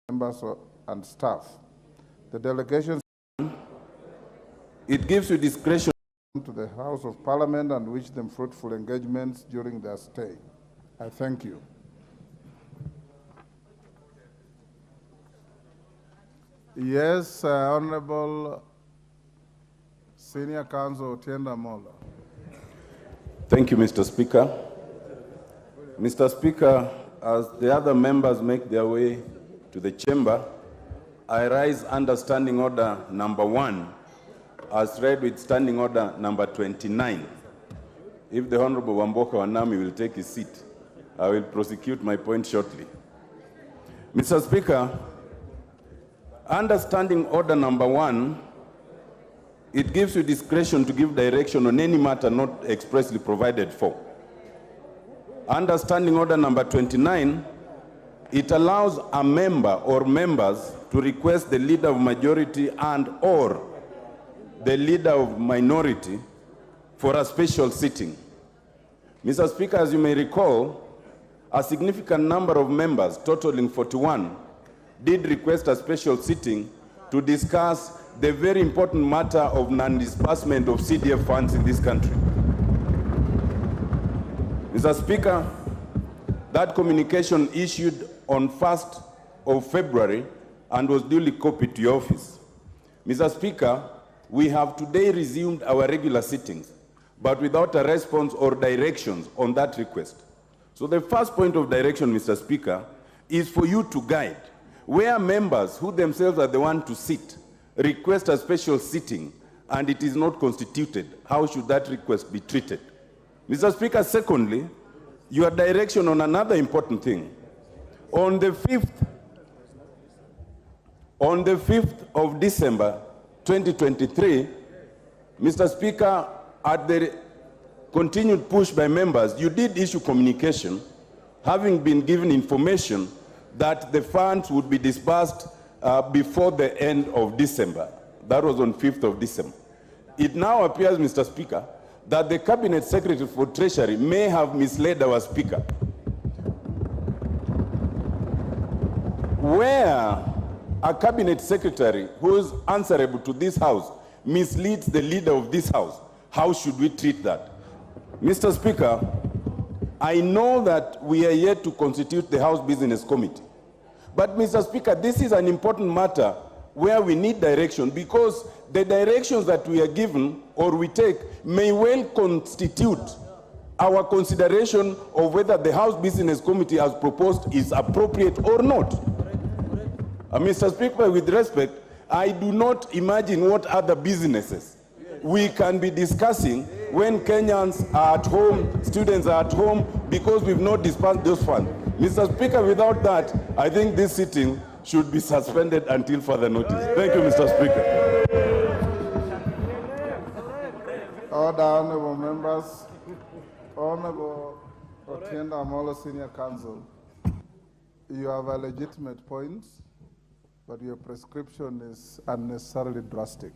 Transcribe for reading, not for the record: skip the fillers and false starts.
members and staff. The delegation, it gives you discretion to the House of Parliament and wish them fruitful engagements during their stay. I thank you. Yes, Honorable Senior Counsel OTIENDE AMOLO. Thank you, Mr. Speaker. Mr. Speaker, as the other members make their way to the chamber, I rise under Standing Order number 1, as read with Standing Order number 29. If the Honorable Wamboka Wanami will take his seat, I will prosecute my point shortly. Mr. Speaker, under Standing Order number 1, it gives you discretion to give direction on any matter not expressly provided for. Under Standing Order number 29, it allows a member or members to request the leader of majority and or the leader of minority for a special sitting. Mr. Speaker, as you may recall, a significant number of members, totaling 41, did request a special sitting to discuss the very important matter of non-disbursement of CDF funds in this country. Mr. Speaker, that communication issued on 1st of February and was duly copied to your office. Mr. Speaker, we have today resumed our regular sittings, but without a response or directions on that request. So the first point of direction, Mr. Speaker, is for you to guide where members who themselves are the one to sit request a special sitting and it is not constituted. How should that request be treated? Mr. Speaker, secondly, your direction on another important thing. On the 5th of December 2023, Mr. Speaker, at the continued push by members, you did issue communication, having been given information that the funds would be disbursed before the end of December. That was on 5th of December. It now appears, Mr. Speaker, that the Cabinet Secretary for Treasury may have misled our Speaker. Where a Cabinet Secretary who is answerable to this House misleads the leader of this House, how should we treat that? Mr. Speaker, I know that we are yet to constitute the House Business Committee. But, Mr. Speaker, this is an important matter where we need direction, because the directions that we are given or we take may well constitute our consideration of whether the House Business Committee as proposed is appropriate or not. Mr. Speaker, with respect, I do not imagine what other businesses we can be discussing when Kenyans are at home, students are at home, because we've not disbursed those funds. Mr. Speaker, without that, I think this sitting should be suspended until further notice. Thank you, Mr. Speaker. Order, honorable members. Honorable OTIENDE AMOLO, Senior Counsel, you have a legitimate point, but your prescription is unnecessarily drastic.